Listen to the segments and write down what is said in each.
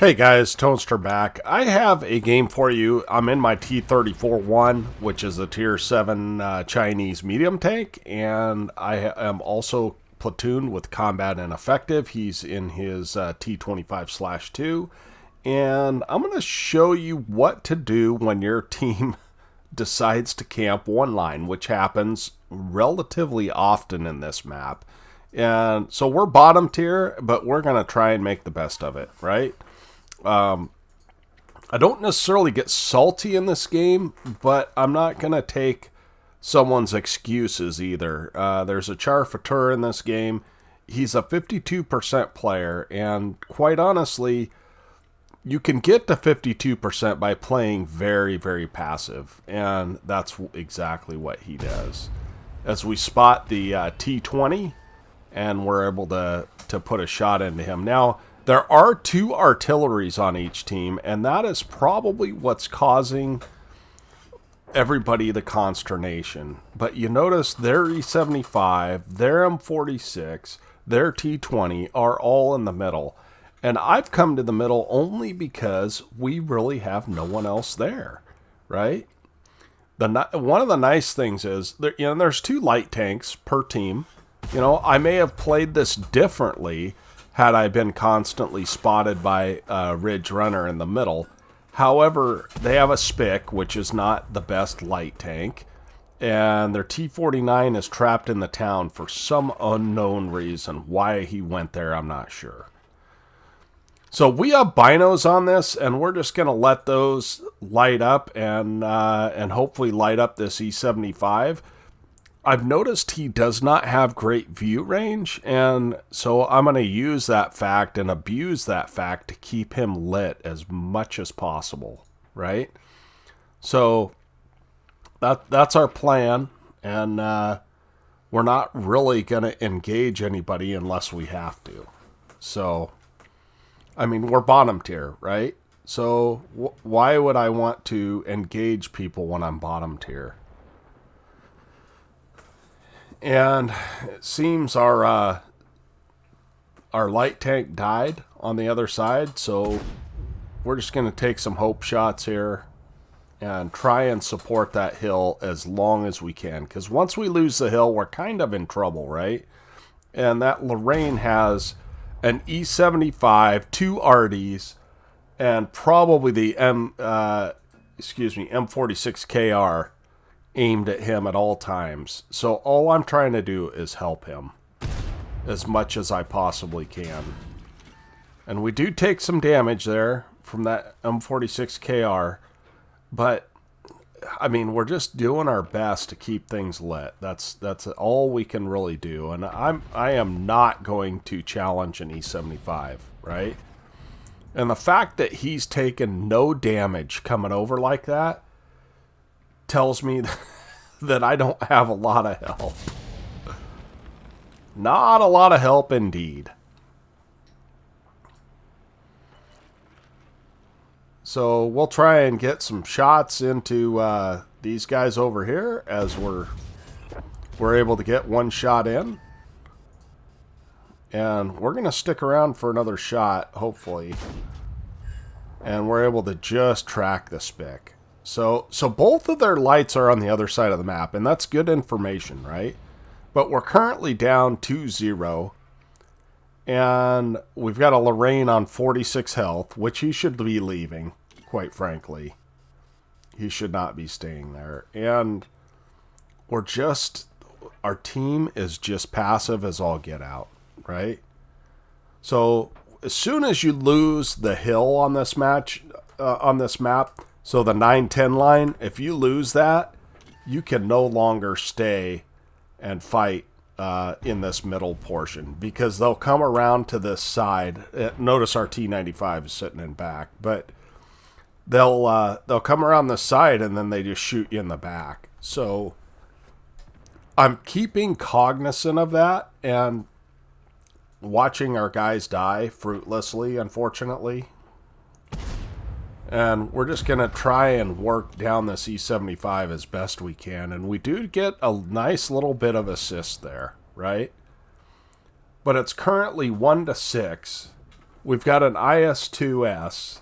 Hey guys, Toaster back. I have a game for you. I'm in my T-34-1, which is a Tier 7 Chinese medium tank, and I am also platooned with Combat and Effective. He's in his T-25/2, and I'm going to show you what to do when your team decides to camp one line, which happens relatively often in this map. And so we're bottom tier, but we're going to try and make the best of it, right? I don't necessarily get salty in this game, but I'm not going to take someone's excuses either. There's a Char Fatur in this game. He's a 52% player, and quite honestly, you can get to 52% by playing very, very passive, and that's exactly what he does. As we spot the T-20, and we're able to put a shot into him. Now, there are two artilleries on each team, and that is probably what's causing everybody the consternation. But you notice their E75, their M46, their T-20 are all in the middle. And I've come to the middle only because we really have no one else there, right? One of the nice things is, there's two light tanks per team. I may have played this differently had I been constantly spotted by a Ridge Runner in the middle. However, they have a Spic, which is not the best light tank, and their T-49 is trapped in the town for some unknown reason. Why he went there, I'm not sure. So we have binos on this, and we're just going to let those light up and hopefully light up this E75. I've noticed he does not have great view range, and so I'm going to use that fact and abuse that fact to keep him lit as much as possible, right? So that's our plan, and we're not really going to engage anybody unless we have to. So, I mean, we're bottom tier, right? So why would I want to engage people when I'm bottom tier? And it seems our light tank died on the other side, so we're just going to take some hope shots here and try and support that hill as long as we can. Because once we lose the hill, we're kind of in trouble, right? And that Lorraine has an E75, two RDs, and probably the M46KR aimed at him at all times. So all I'm trying to do is help him as much as I possibly can. And we do take some damage there from that M46KR, but I mean, we're just doing our best to keep things lit. That's all we can really do. And I am not going to challenge an E75, right? And the fact that he's taken no damage coming over like that tells me that I don't have a lot of help. Not a lot of help indeed. So we'll try and get some shots into these guys over here as we're able to get one shot in. And we're going to stick around for another shot, hopefully. And we're able to just track the Spic. So both of their lights are on the other side of the map, and that's good information, right? But we're currently down 2-0, and we've got a Lorraine on 46 health, which he should be leaving, quite frankly. He should not be staying there. And our team is just passive as all get out, right? So as soon as you lose the hill on this map, so the 9-10 line, if you lose that, you can no longer stay and fight in this middle portion, because they'll come around to this side. Notice our T-95 is sitting in back, but they'll come around the side and then they just shoot you in the back. So I'm keeping cognizant of that and watching our guys die fruitlessly, unfortunately. And we're just going to try and work down this E75 as best we can. And we do get a nice little bit of assist there, right? But it's currently 1-6. We've got an IS-2S,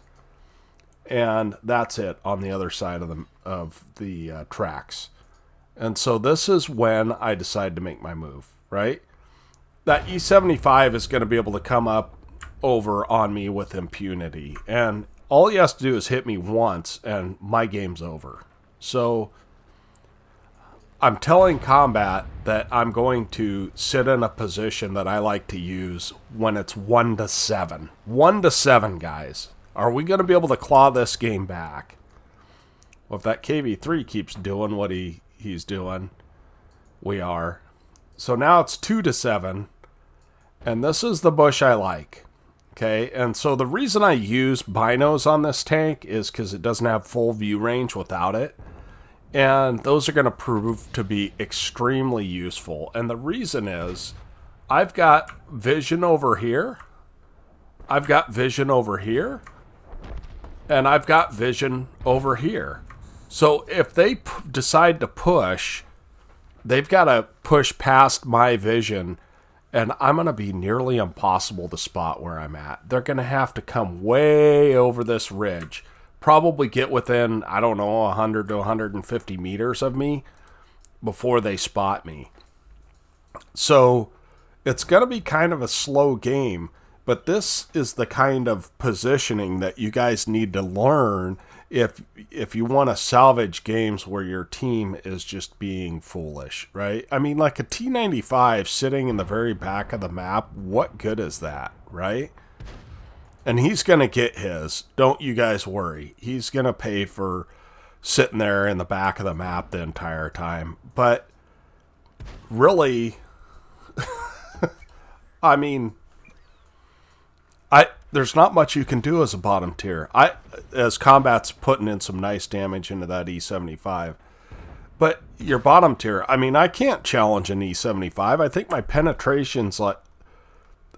and that's it on the other side of the tracks. And so this is when I decide to make my move, right? That E-75 is going to be able to come up over on me with impunity. And all he has to do is hit me once, and my game's over. So I'm telling combat that I'm going to sit in a position that I like to use when it's 1-7. 1-7, guys. Are we going to be able to claw this game back? Well, if that KV-3 keeps doing what he's doing, we are. So now it's 2-7, and this is the bush I like. Okay, and so the reason I use binos on this tank is because it doesn't have full view range without it. And those are going to prove to be extremely useful. And the reason is I've got vision over here. I've got vision over here. And I've got vision over here. So if they decide to push, they've got to push past my vision. And I'm going to be nearly impossible to spot where I'm at. They're going to have to come way over this ridge. Probably get within, I don't know, 100 to 150 meters of me before they spot me. So it's going to be kind of a slow game, but this is the kind of positioning that you guys need to learn if you want to salvage games where your team is just being foolish, right? I mean, like a T-95 sitting in the very back of the map, what good is that, right? And he's going to get his. Don't you guys worry. He's going to pay for sitting there in the back of the map the entire time. But really, I mean, there's not much you can do as a bottom tier. As combat's putting in some nice damage into that E-75. But your bottom tier, I mean, I can't challenge an E-75. I think my penetration's like,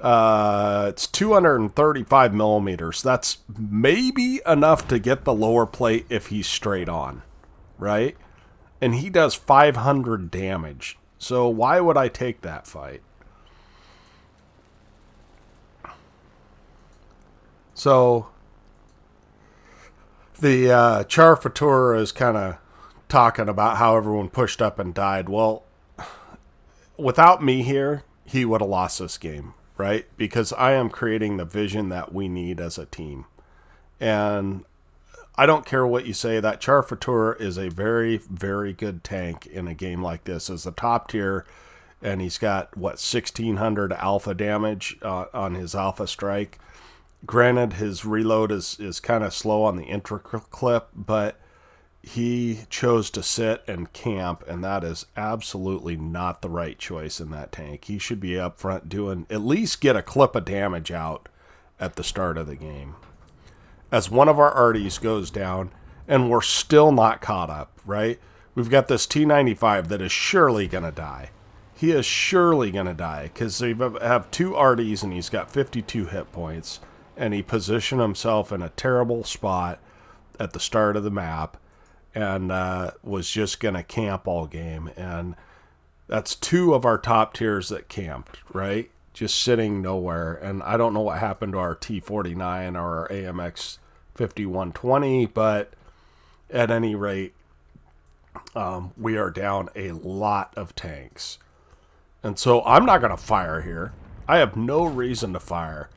it's 235 millimeters. That's maybe enough to get the lower plate if he's straight on, right? And he does 500 damage. So why would I take that fight? So the Char Fatura is kind of talking about how everyone pushed up and died. Well, without me here, he would have lost this game. Right? Because I am creating the vision that we need as a team. And I don't care what you say, that Char Fatura is a very, very good tank in a game like this. As the top tier, and he's got, 1,600 alpha damage on his alpha strike. Granted, his reload is kind of slow on the intra clip, but he chose to sit and camp, and that is absolutely not the right choice in that tank. He should be up front doing, at least get a clip of damage out at the start of the game. As one of our arties goes down, and we're still not caught up, right? We've got this T-95 that is surely going to die. He is surely going to die, because they have two arties, and he's got 52 hit points, and he positioned himself in a terrible spot at the start of the map, and was just going to camp all game. And that's two of our top tiers that camped, right? Just sitting nowhere. And I don't know what happened to our T-49 or our AMX 5120, but at any rate, we are down a lot of tanks. And so I'm not going to fire here. I have no reason to fire.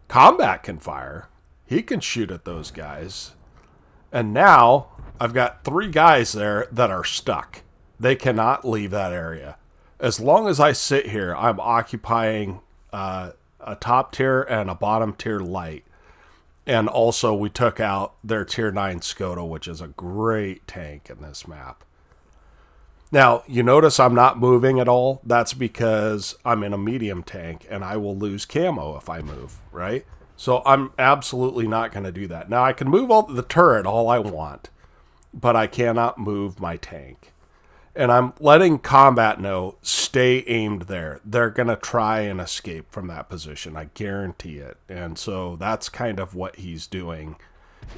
Combat can fire. He can shoot at those guys. And now I've got 3 guys there that are stuck. They cannot leave that area. As long as I sit here, I'm occupying a top tier and a bottom tier light. And also we took out their tier 9 Skoda, which is a great tank in this map. Now, you notice I'm not moving at all. That's because I'm in a medium tank and I will lose camo if I move, right? So I'm absolutely not going to do that. Now, I can move the turret all I want, but I cannot move my tank. And I'm letting combat know, stay aimed there. They're going to try and escape from that position. I guarantee it. And so that's kind of what he's doing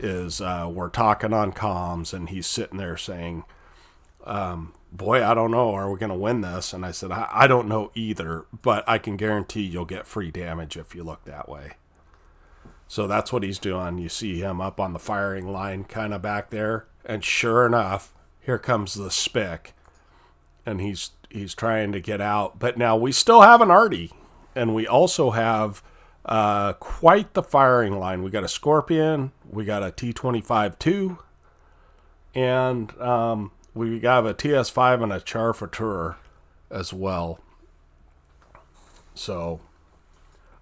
is we're talking on comms and he's sitting there saying, boy, I don't know. Are we going to win this? And I said, I don't know either, but I can guarantee you'll get free damage if you look that way. So that's what he's doing. You see him up on the firing line kind of back there. And sure enough, here comes the Spick. And he's trying to get out. But now we still have an arty. And we also have quite the firing line. We got a Scorpion. We got a T-34-1. And we got a TS-5 and a Char as well. So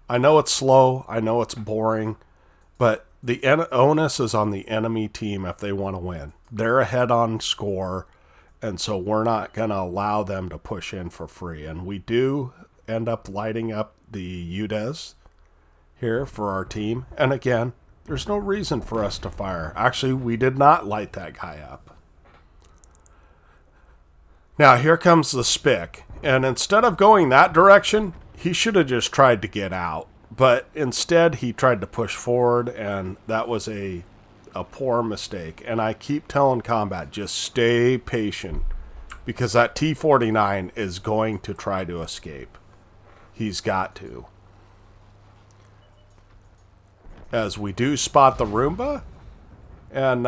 I know it's slow. I know it's boring. But the onus is on the enemy team if they want to win. They're ahead on score. And so we're not going to allow them to push in for free. And we do end up lighting up the UDES here for our team. And again, there's no reason for us to fire. Actually, we did not light that guy up. Now, here comes the Spick. And instead of going that direction, he should have just tried to get out. But instead, he tried to push forward, and that was a poor mistake. And I keep telling Combat, just stay patient, because that T-49 is going to try to escape. He's got to. As we do spot the Roomba, and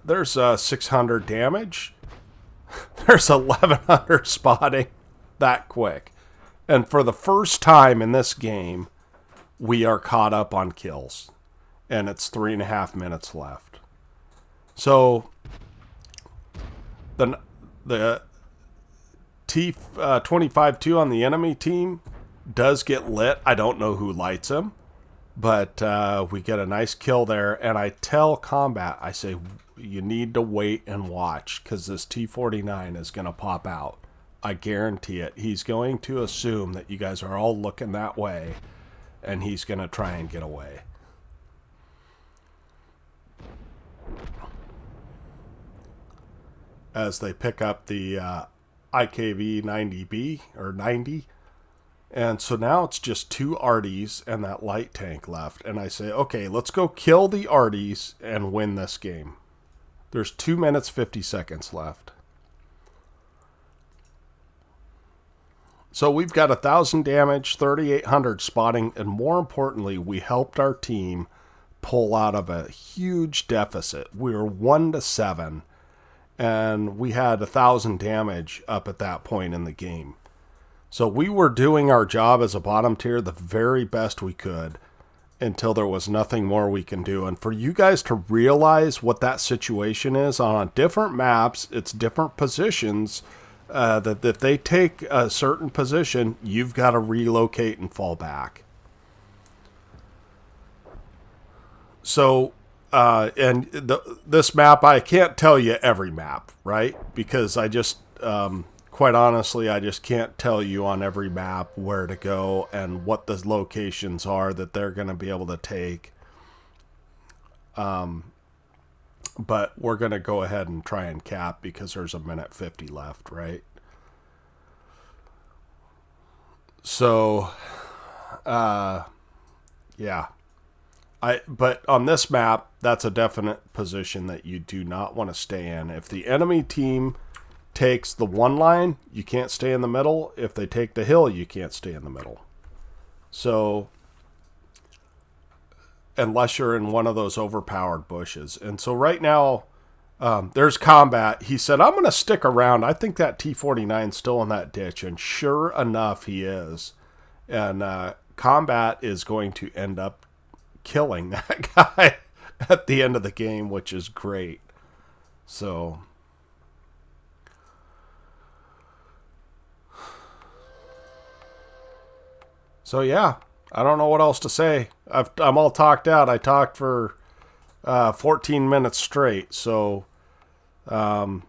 there's 600 damage. There's 1,100 spotting that quick. And for the first time in this game, we are caught up on kills. And it's 3.5 minutes left. So the T-25-2 on the enemy team does get lit. I don't know who lights him. But we get a nice kill there. And I tell Combat, I say, you need to wait and watch, because this T-49 is going to pop out. I guarantee it. He's going to assume that you guys are all looking that way, and he's going to try and get away. As they pick up the IKV 90B, or 90. And so now it's just 2 arties and that light tank left. And I say, okay, let's go kill the arties and win this game. There's 2 minutes, 50 seconds left. So we've got 1,000 damage, 3,800 spotting, and more importantly, we helped our team pull out of a huge deficit. We were 1-7, and we had 1,000 damage up at that point in the game. So we were doing our job as a bottom tier the very best we could until there was nothing more we can do. And for you guys to realize what that situation is on different maps, it's different positions, that if they take a certain position, you've got to relocate and fall back. So, this map, I can't tell you every map, right? Because I just, quite honestly, I just can't tell you on every map where to go and what the locations are that they're going to be able to take. But we're going to go ahead and try and cap because there's 1:50 left, right? So, yeah. But on this map, that's a definite position that you do not want to stay in. If the enemy team takes the one line, you can't stay in the middle. If they take the hill, you can't stay in the middle. So, unless you're in one of those overpowered bushes. And so right now, there's Combat. He said, I'm going to stick around. I think that T-49's still in that ditch. And sure enough, he is. And Combat is going to end up killing that guy at the end of the game, which is great. So yeah, I don't know what else to say. I'm all talked out. I talked for 14 minutes straight. So we'll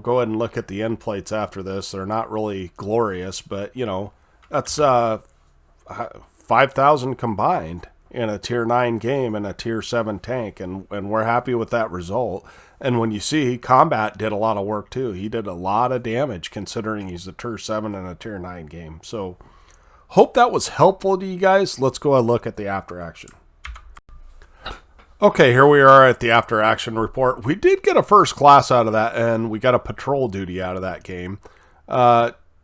go ahead and look at the end plates after this. They're not really glorious, but you know, that's 5,000 combined in a tier 9 game and a tier 7 tank, and we're happy with that result. And when you see Combat did a lot of work too. He did a lot of damage considering he's a tier 7 and a tier 9 game. So hope that was helpful to you guys. Let's go and look at the after action. Okay, here we are at the after action report. We did get a first class out of that, and we got a patrol duty out of that game.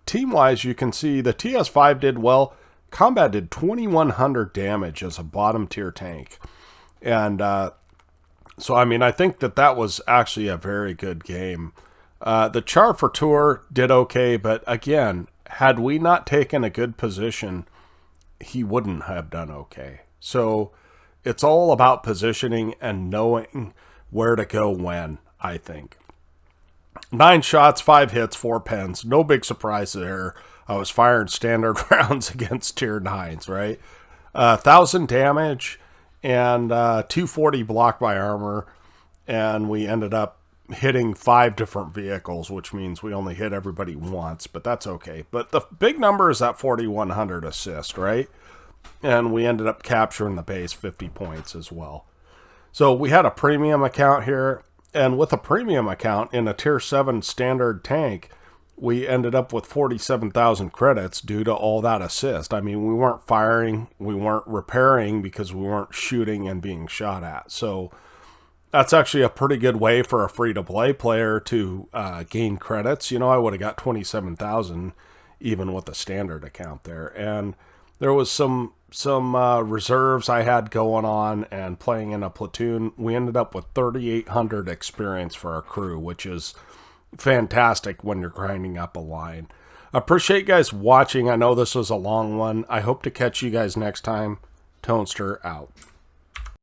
Team-wise, you can see the TS5 did well. Combat did 2,100 damage as a bottom tier tank. And so, I mean, I think that was actually a very good game. The Char for Tour did okay, but again, had we not taken a good position, he wouldn't have done okay. So it's all about positioning and knowing where to go when, I think. 9 shots, 5 hits, 4 pens. No big surprise there. I was firing standard rounds against tier 9s, right? 1,000 damage and 240 blocked by armor. And we ended up hitting 5 different vehicles, which means we only hit everybody once, but that's okay. But the big number is that 4,100 assist, right? And we ended up capturing the base 50 points as well. So we had a premium account here, and with a premium account in a tier 7 standard tank, we ended up with 47,000 credits due to all that assist. I mean, we weren't firing, we weren't repairing because we weren't shooting and being shot at. So that's actually a pretty good way for a free-to-play player to gain credits. You know, I would have got 27,000 even with a standard account there. And there was some reserves I had going on and playing in a platoon. We ended up with 3,800 experience for our crew, which is fantastic when you're grinding up a line. I appreciate you guys watching. I know this was a long one. I hope to catch you guys next time. Tonester out.